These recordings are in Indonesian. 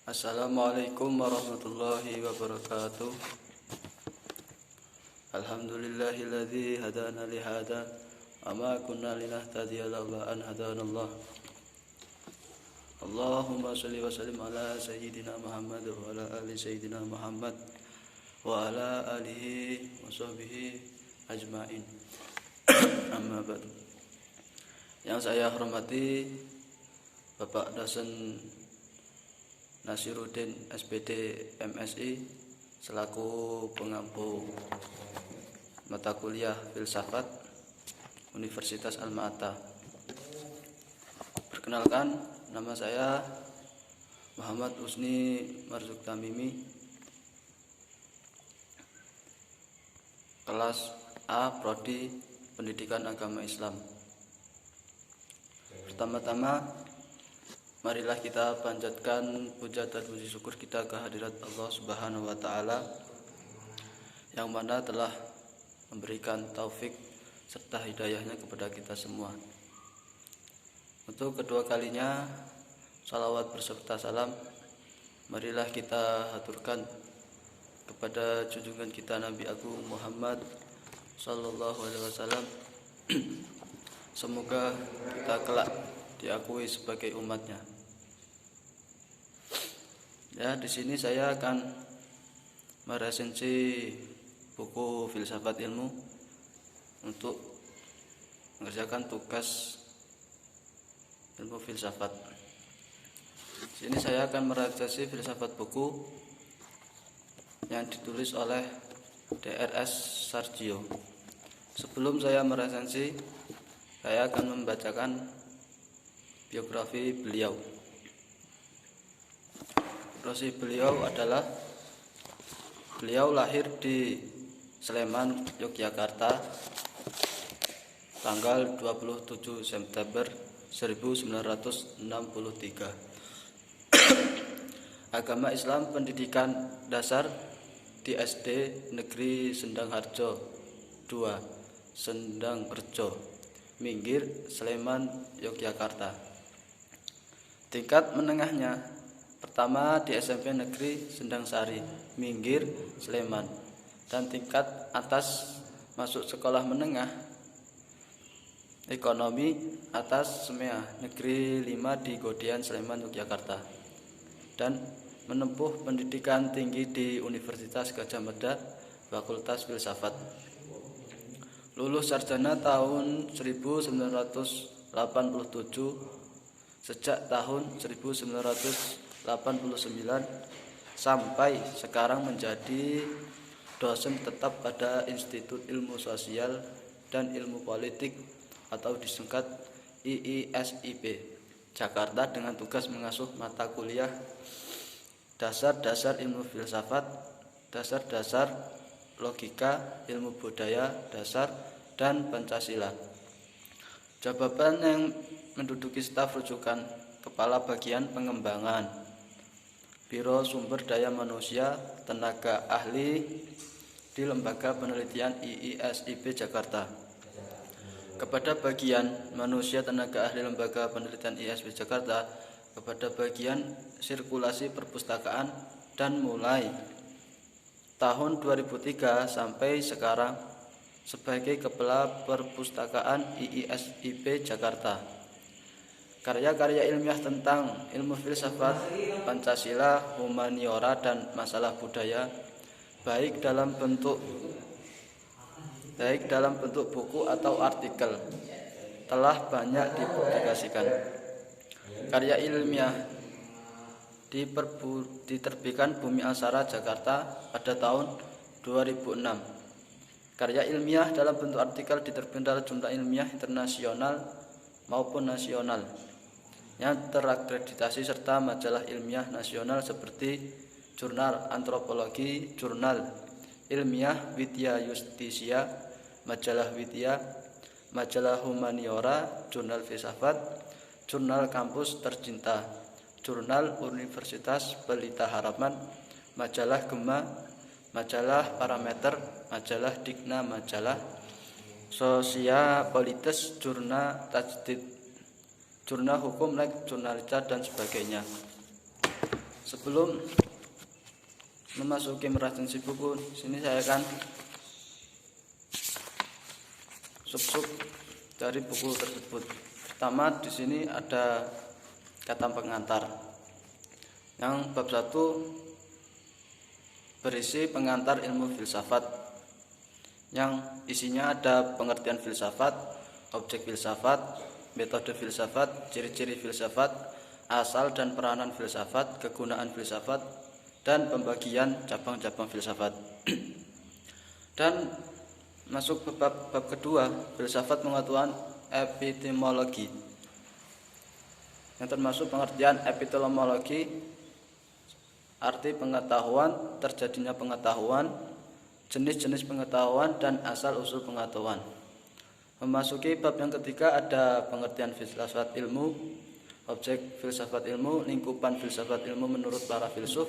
Assalamualaikum warahmatullahi wabarakatuh. Alhamdulillahilladzi hadana li hada wa ma kunna linahtadiya laula an hadanallah. Allahumma shalli wa sallim ala sayyidina Muhammad wa ala ali sayyidina Muhammad wa ala alihi wa sahbihi ajmain. Amma ba'du. Yang saya hormati Bapak dosen Nasiruddin SPD MSI selaku pengampu mata kuliah Filsafat Universitas Alma-Ata. Perkenalkan, nama saya Muhammad Husni Marzuk Tamimi, kelas A Prodi Pendidikan Agama Islam. Pertama-tama, marilah kita panjatkan puja dan puji syukur kita kehadirat Allah Subhanahu wa taala yang mana telah memberikan taufik serta hidayahnya kepada kita semua. Untuk kedua kalinya, salawat berserta salam marilah kita haturkan kepada junjungan kita Nabi Agung Muhammad sallallahu alaihi wasallam. Semoga kita kelak diakui sebagai umatnya. Ya, di sini saya akan meresensi buku Filsafat Ilmu untuk mengerjakan tugas ilmu filsafat. Di sini saya akan meresensi filsafat buku yang ditulis oleh DRS Sargio. Sebelum saya meresensi, saya akan membacakan biografi beliau. Biografi beliau adalah beliau lahir di Sleman, Yogyakarta tanggal 27 September 1963. Agama Islam, pendidikan dasar di SD Negeri Sendang Harjo 2, Sendang Rejo, Minggir, Sleman, Yogyakarta. Tingkat menengahnya, pertama di SMP Negeri Sendang Sari, Minggir, Sleman, dan tingkat atas masuk sekolah menengah ekonomi atas SMEA Negeri 5 di Godean, Sleman, Yogyakarta, dan menempuh pendidikan tinggi di Universitas Gadjah Mada, Fakultas Filsafat. Lulus sarjana tahun 1987, sejak tahun 1989 sampai sekarang menjadi dosen tetap pada Institut Ilmu Sosial dan Ilmu Politik atau disingkat IISIP Jakarta, dengan tugas mengasuh mata kuliah dasar-dasar ilmu filsafat, dasar-dasar logika, ilmu budaya dasar, dan Pancasila. Jawaban yang menduduki staf rujukan Kepala Bagian Pengembangan Biro Sumber Daya Manusia Tenaga Ahli di Lembaga Penelitian IISIP Jakarta. Kepada Bagian Manusia Tenaga Ahli Lembaga Penelitian IISIP Jakarta, kepada Bagian Sirkulasi Perpustakaan, dan mulai tahun 2003 sampai sekarang sebagai Kepala Perpustakaan IISIP Jakarta. Karya-karya ilmiah tentang ilmu filsafat, Pancasila, humaniora, dan masalah budaya, baik dalam bentuk buku atau artikel, telah banyak dipublikasikan. Karya ilmiah diterbitkan Bumi Aksara Jakarta pada tahun 2006. Karya ilmiah dalam bentuk artikel diterbitkan dalam jumlah ilmiah internasional maupun nasional yang terakreditasi, serta majalah ilmiah nasional seperti Jurnal Antropologi, Jurnal Ilmiah Widya Justisia, Majalah Widya, Majalah Humaniora, Jurnal Filsafat, Jurnal Kampus Tercinta, Jurnal Universitas Pelita Harapan, Majalah Gema, Majalah Parameter, Majalah Digna, Majalah Sosiapolitis, Jurnal Tajdid, Jurnal Hukum, Lek, Jurnalita, dan sebagainya. sebelum memasuki meresensi buku, sini saya akan sub dari buku tersebut. Pertama, di sini ada kata pengantar. Yang bab 1 berisi pengantar ilmu filsafat, yang isinya ada pengertian filsafat, objek filsafat, metode filsafat, ciri-ciri filsafat, asal dan peranan filsafat, kegunaan filsafat, dan pembagian cabang-cabang filsafat. Dan masuk ke bab kedua, filsafat pengetahuan epistemologi, yang termasuk pengertian epistemologi, arti pengetahuan, terjadinya pengetahuan, jenis-jenis pengetahuan, dan asal-usul pengetahuan. Memasuki bab yang ketiga ada pengertian filsafat ilmu, objek filsafat ilmu, lingkupan filsafat ilmu menurut para filsuf,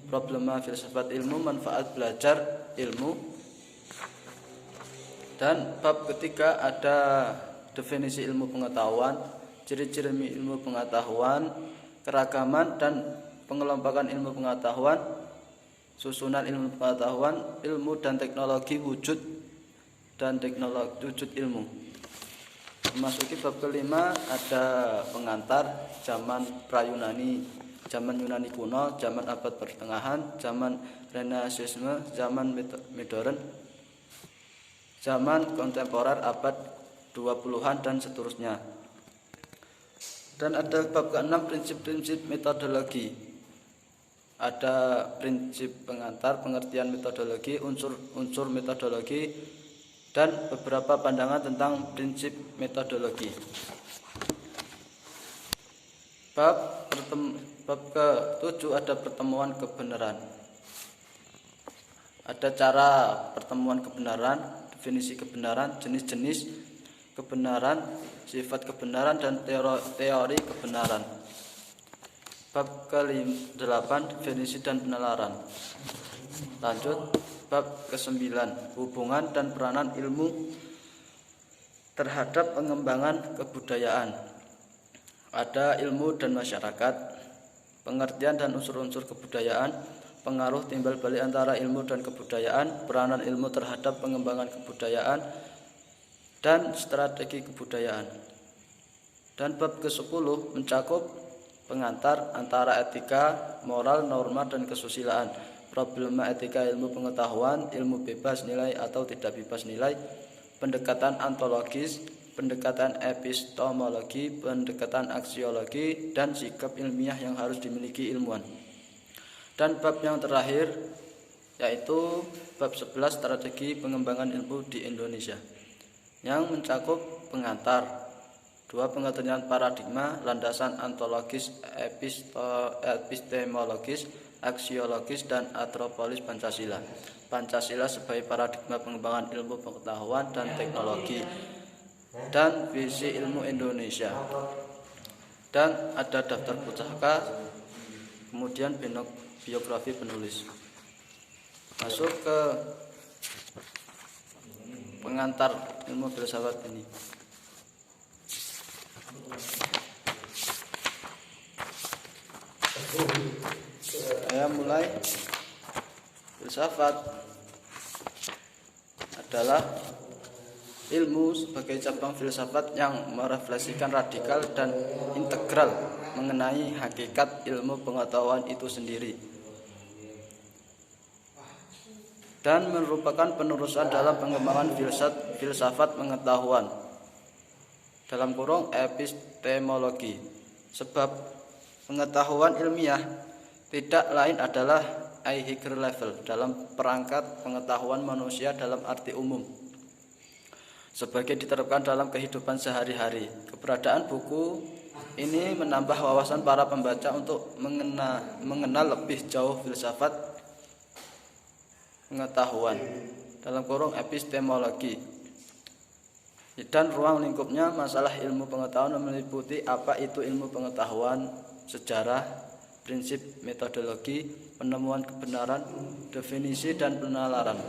problema filsafat ilmu, manfaat belajar ilmu. Dan bab ketiga ada definisi ilmu pengetahuan, ciri-ciri ilmu pengetahuan, keragaman dan pengelompokan ilmu pengetahuan, susunan ilmu pengetahuan, ilmu dan teknologi wujud dan teknologi wujud ilmu. Memasuki bab kelima ada pengantar zaman pra-Yunani, zaman Yunani kuno, zaman abad pertengahan, zaman Renaisme, zaman modern, zaman kontemporer abad 20-an dan seterusnya. Dan ada bab ke-6 prinsip-prinsip metodologi. Ada prinsip pengantar, pengertian metodologi, unsur-unsur metodologi, dan beberapa pandangan tentang prinsip metodologi. Bab ke-7 ada pertemuan kebenaran. Ada cara pertemuan kebenaran, definisi kebenaran, jenis-jenis kebenaran, sifat kebenaran, dan teori kebenaran. Bab ke-8 definisi dan penalaran. Lanjut bab ke-9 hubungan dan peranan ilmu terhadap pengembangan kebudayaan. Ada ilmu dan masyarakat, pengertian dan unsur-unsur kebudayaan, pengaruh timbal balik antara ilmu dan kebudayaan, peranan ilmu terhadap pengembangan kebudayaan, dan strategi kebudayaan. Dan bab ke-10 mencakup pengantar antara etika, moral, norma, dan kesusilaan, problema etika ilmu pengetahuan, ilmu bebas nilai atau tidak bebas nilai, pendekatan ontologis, pendekatan epistemologi, pendekatan aksiologi, dan sikap ilmiah yang harus dimiliki ilmuwan. Dan bab yang terakhir yaitu bab 11 strategi pengembangan ilmu di Indonesia, yang mencakup pengantar, 2 pengertian paradigma, landasan ontologis, epistemologis, aksiologis, dan antropolis Pancasila. Pancasila sebagai paradigma pengembangan ilmu pengetahuan dan teknologi, dan visi ilmu Indonesia. Dan ada daftar pustaka, kemudian biografi penulis. Masuk ke pengantar ilmu filsafat ini. Saya mulai. Filsafat adalah ilmu sebagai cabang filsafat yang merefleksikan radikal dan integral mengenai hakikat ilmu pengetahuan itu sendiri, dan merupakan penerusan dalam pengembangan filsafat pengetahuan dalam kurung epistemologi. Sebab pengetahuan ilmiah tidak lain adalah higher level dalam perangkat pengetahuan manusia dalam arti umum, sebagai diterapkan dalam kehidupan sehari-hari. Keberadaan buku ini menambah wawasan para pembaca untuk mengenal lebih jauh filsafat pengetahuan dalam kurung epistemologi, dan ruang lingkupnya masalah ilmu pengetahuan meliputi apa itu ilmu pengetahuan, sejarah, prinsip metodologi, penemuan kebenaran, definisi, dan penalaran.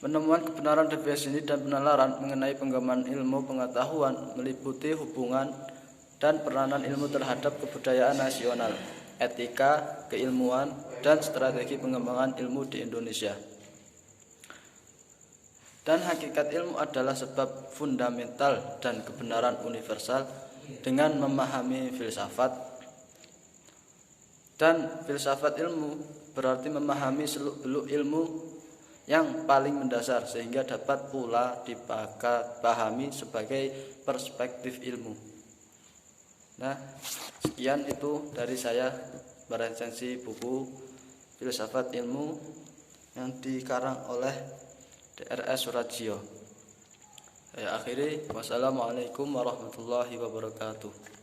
Penemuan kebenaran, definisi, dan penalaran mengenai pengembangan ilmu pengetahuan meliputi hubungan dan peranan ilmu terhadap kebudayaan nasional, etika, keilmuan, dan strategi pengembangan ilmu di Indonesia. Dan hakikat ilmu adalah sebab fundamental dan kebenaran universal. Dengan memahami filsafat, dan filsafat ilmu berarti memahami seluk-beluk ilmu yang paling mendasar, sehingga dapat pula dipahami sebagai perspektif ilmu. Nah, sekian itu dari saya meresensi buku Filsafat Ilmu yang dikarang oleh DRS Surajio. Saya akhiri, wassalamualaikum warahmatullahi wabarakatuh.